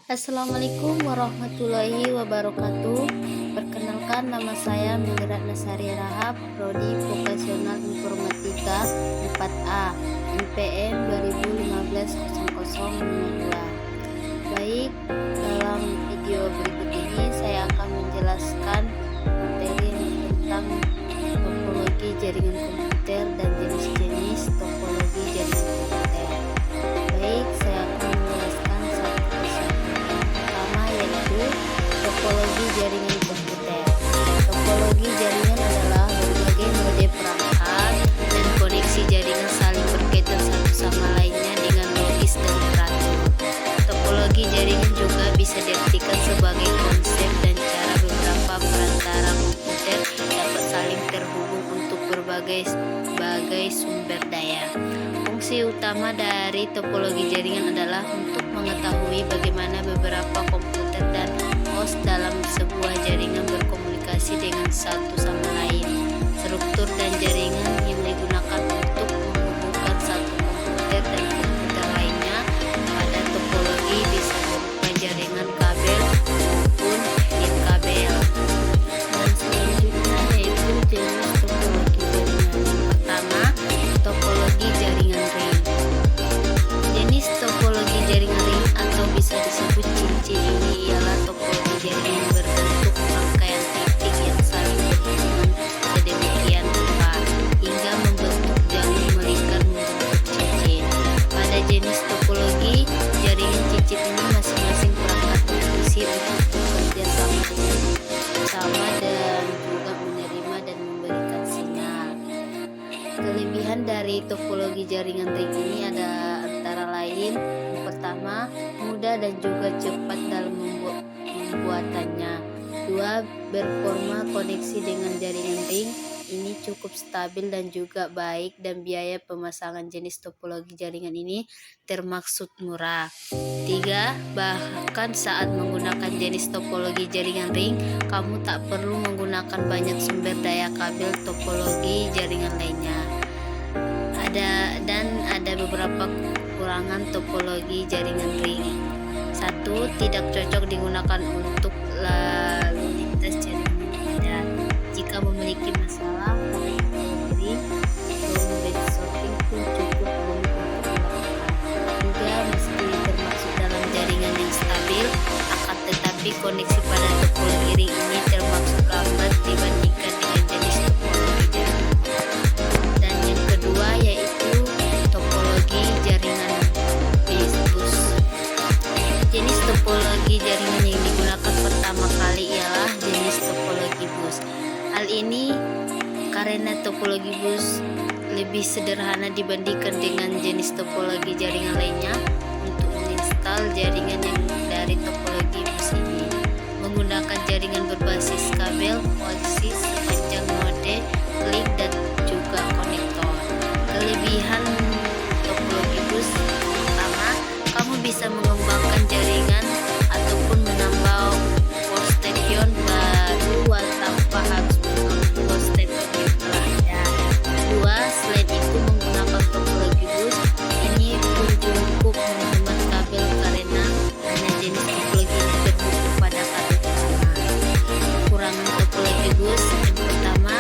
Assalamualaikum warahmatullahi wabarakatuh. Perkenalkan, nama saya Milirat Nasari Rahab, Prodi Vokasional Informatika 4A, NPM 2015-0052. Baik, dalam video berikut ini saya akan menjelaskan materi tentang topologi jaringan komputer dan jenis-jenis topologi jaringan komputer. Baik, saya akan menjelaskan satu persatu. Pertama yaitu topologi jaringan komputer. Topologi jaringan adalah berbagai mode perangkat dan koneksi jaringan saling berkaitan satu sama lainnya dengan logis dan teratur. Topologi jaringan juga bisa diartikan sebagai konsep dan cara beberapa perantara komputer dapat saling terhubung untuk berbagai sumber daya. Fungsi utama dari topologi jaringan adalah untuk mengetahui bagaimana beberapa komputer dan host dalam sebuah jaringan berkomunikasi dengan satu sama lain. Struktur dan jaringan yang digunakan untuk menghubungkan satu komputer dan komputer lainnya pada topologi bisa berupa jaringan kabel maupun nirkabel. Dan selanjutnya yaitu jenis topologi jaringan. Pertama, topologi jaringan ring. Jenis topologi jaringan ring atau bisa disebut cincin ini ialah topologi jaringan berbentuk rangkaian titik yang saling berhubungan sedemikian rupa hingga membentuk jalur melingkar membentuk cincin. Pada jenis topologi jaringan cincin ini masing-masing perangkat berfungsi untuk bekerja sama dan juga menerima dan memberikan sinyal. Kelebihan dari topologi jaringan ring ini ada antara lain: yang pertama, mudah dan juga cepat dalam pembuatannya. Dua, performa koneksi dengan jaringan ring ini cukup stabil dan juga baik, dan biaya pemasangan jenis topologi jaringan ini termaksud murah. Tiga, bahkan saat menggunakan jenis topologi jaringan ring, kamu tak perlu menggunakan banyak sumber daya kabel topologi jaringan lainnya. Ada beberapa kekurangan topologi jaringan ring. Satu, tidak cocok digunakan untuk lalu lintas jaringan padat. Jika memiliki masalah pada topologi ring, bed sorting pun cukup rumit untuk dilakukan. Tiga, meski termasuk dalam jaringan yang stabil, akan tetapi koneksi pada topologi ring ini termasuk lambat dibandingkan dengan jenis topologi jaringan. Dan yang kedua yaitu topologi jaringan bus. Jenis topologi jaringan yang digunakan pertama kali ialah jenis topologi bus. Hal ini karena topologi bus lebih sederhana dibandingkan dengan jenis topologi jaringan lainnya. Untuk menginstal jaringan yang dari topologi bus ini menggunakan jaringan berbasis kabel koaksi sepanjang node, klik, dan juga konektor. Kelebihan topologi bus: pertama, kamu bisa mengembangkan jaringan ataupun menambah workstation baru tanpa harus mengganggu workstation yang telah ada. Dua, selain itu menggunakan topologi bus ini pun cukup menghemat kabel karena hanya jenis topologi ini terhubung pada kabel utama. Kekurangan topologi bus: yang pertama,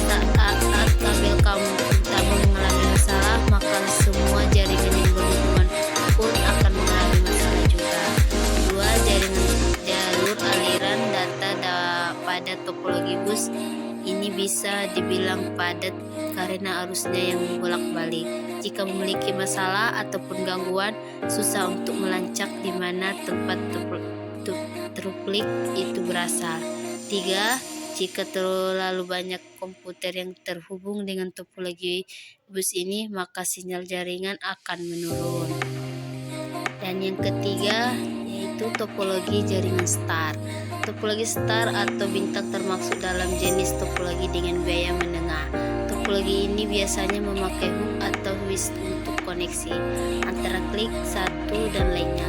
saat kabel kamu utama mengalami masalah, maka semua jaringan yang berhubungan pun akan mengalami masalah juga. Dua, jalur aliran data pada topologi bus ini bisa dibilang padat karena arusnya yang bolak-balik. Jika memiliki masalah ataupun gangguan, susah untuk melacak di mana tempat truplik itu berasal. Tiga, jika terlalu banyak komputer yang terhubung dengan topologi bus ini, maka sinyal jaringan akan menurun. Dan yang ketiga yaitu topologi jaringan star. Topologi star atau bintang termasuk dalam jenis topologi dengan biaya menengah. Topologi ini biasanya memakai hook atau switch untuk koneksi antara klik, satu, dan lainnya.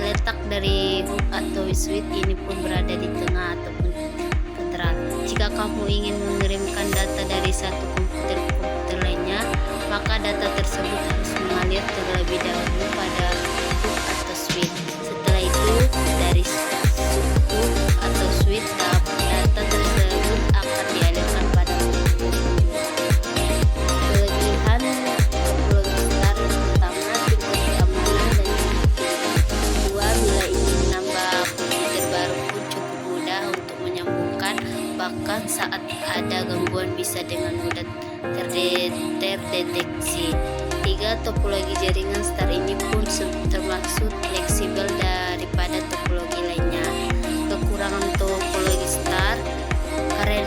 Letak dari hook atau switch ini pun berada di tengah ataupun netral. Jika kamu ingin mengirimkan data dari satu komputer ke komputer lainnya, maka data tersebut harus mengalir terlebih dahulu pada hook atau switch. Setelah itu deteksi. 3. Topologi jaringan star ini pun termasuk fleksibel daripada topologi lainnya. Kekurangan topologi star, karena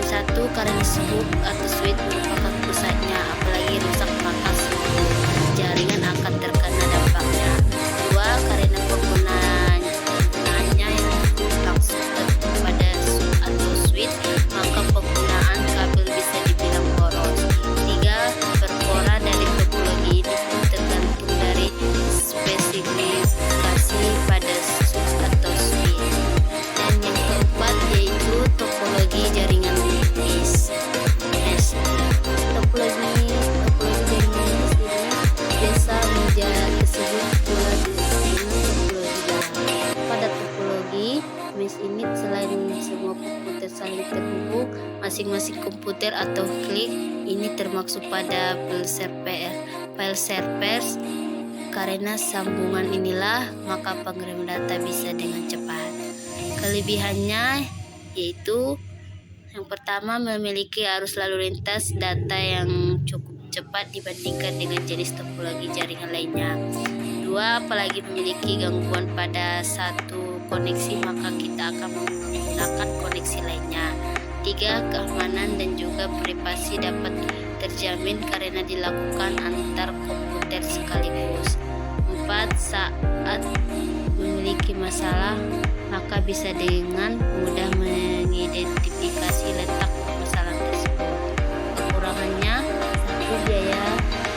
hub atau switch merupakan pusatnya, apalagi rusak maka seluruh jaringan akan terkena dampaknya. 2. Karena penggunaannya yang langsung pada hub atau switch, maka penggunaan kabel bisa dibilang boros. 3. Perpora dari topologi ini pun tergantung dari spesifikasi pada hub atau switch. Dan yang keempat yaitu topologi jaringan mesh. Topologi jaringan mesh ini biasa disebut pula dengan topologi dalam. Pada topologi mesh ini, selain semua komputer saling terhubung, masing-masing komputer atau klik ini termasuk pada file servers. Karena sambungan inilah, maka pengirim data bisa dengan cepat. Kelebihannya yaitu yang pertama, memiliki arus lalu lintas data yang cukup cepat dibandingkan dengan jenis topologi jaringan lainnya. 2. Apalagi memiliki gangguan pada satu koneksi, maka kita akan menggunakan koneksi lainnya. 3. Keamanan dan juga privasi dapat terjamin karena dilakukan antar komputer sekaligus. 4. Saat memiliki masalah, maka bisa dengan mudah mengidentifikasi letak permasalahan tersebut. Kekurangannya, satu, biaya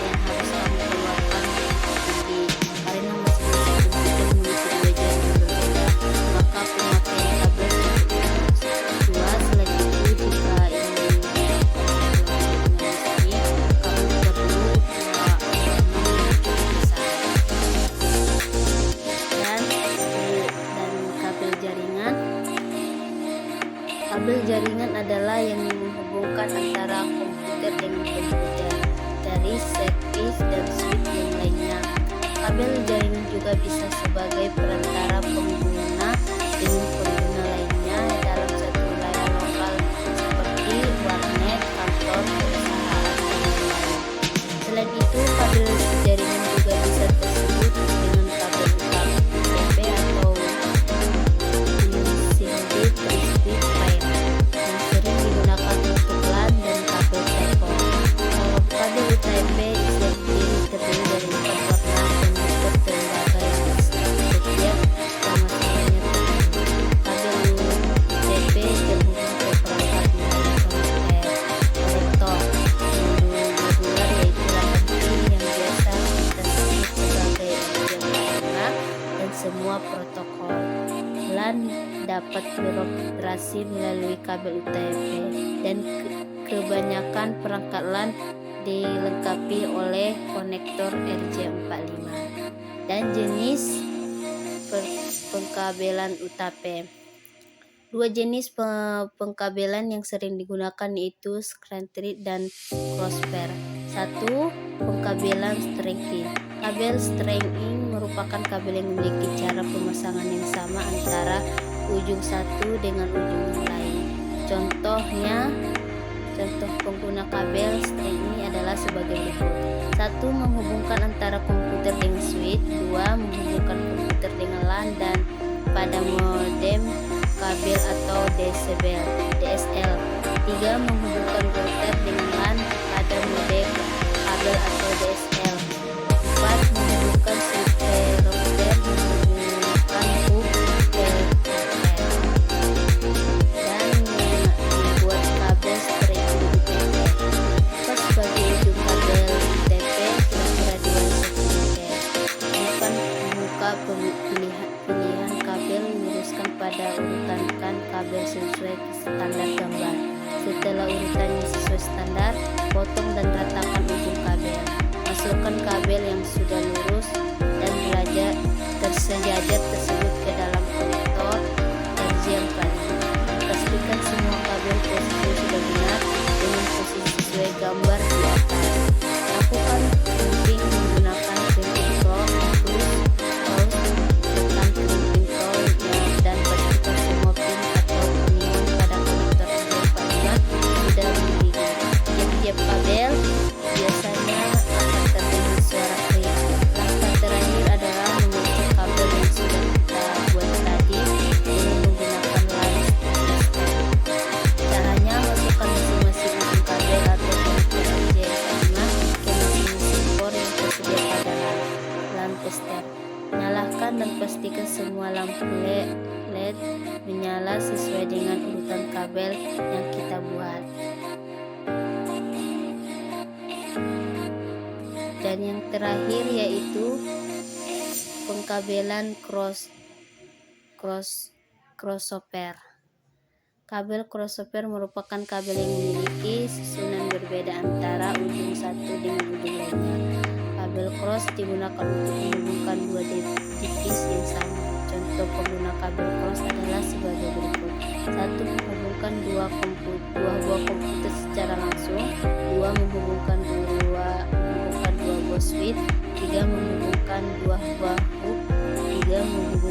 yang harus kamu keluarkan tinggi karena masing-masing komputer memiliki dua jaringan berbeda, maka pemakaian kabel cukup luas. 2. Selain itu, jika ingin kamu perlu uang yang cukup besar. Dan kabel jaringan adalah yang menghubungkan antara komputer dengan komputer dari servis dan switch yang lainnya. Kabel jaringan juga bisa sebagai perantara pengguna dengan pengguna lainnya dalam satu wilayah lokal seperti warnet, kantor, perusahaan, dan lain-lain. Selain itu, kabel jaringan juga bisa tersebut dengan kabel UTP atau single three-speed wire yang sering digunakan untuk LAN dan kabel telepon. Kabel UTP terdiri dari 4 warna dan bertenaga yang setiap pemasangannya tertentu. Kabel UTP terhubung ke perangkat melalui konektor modular yaitu 8 pin yang biasa kita sebut sebagai RJ45 dan semua protokol LAN dapat beroperasi melalui kabel UTP dan kebanyakan perangkat LAN dilengkapi oleh konektor RJ45. Dan jenis pengkabelan UTP. 2 jenis pengkabelan yang sering digunakan yaitu Screen dan Crossbar. 1. Pengkabelan stringing. Kabel stringing merupakan kabel yang memiliki cara pemasangan yang sama antara ujung satu dengan ujung yang lain. Contoh pengguna kabel string ini adalah sebagai berikut. 1. Menghubungkan antara komputer dengan switch. 2. Menghubungkan komputer dengan LAN dan pada modem kabel atau DSL. 3. Menghubungkan router dengan LAN pada modem kabel atau DSL. 4. Menghubungkan switch router menghubungkan hub ke router dan membuat kabel string UTP. Sebagai ujung kabel UTP kira-kira 2 cm. Buka pilihan kabel, luruskan pada urutan kabel sesuai standar gambar. Setelah urutannya sesuai standar, potong dan ratakan ujung kabel. Masukkan kabel yang sudah lurus dan tersejajar tersebut ke dalam konektor RJ45. Pastikan semua kabel posisi sudah benar dengan posisi sesuai gambar di atas. Lakukan crimping menggunakan crimping tool, tekan crimping tool dan pastikan semua pin atau kuningan pada konektor RJ45 sudah mendidih. Tiap-tiap kabel biasanya semua lampu LED menyala sesuai dengan urutan kabel yang kita buat. Dan yang terakhir yaitu pengkabelan crossover. Kabel crossover merupakan kabel yang memiliki susunan berbeda antara ujung satu dengan ujung lainnya. Kabel cross digunakan untuk menghubungkan dua device yang sama. Contoh pengguna kabel cross adalah sebagai berikut. 1. Menghubungkan dua buah komputer secara langsung. 2. Menghubungkan dua buah switch. 3. Menghubungkan dua buah hub. 3. Menghubungkan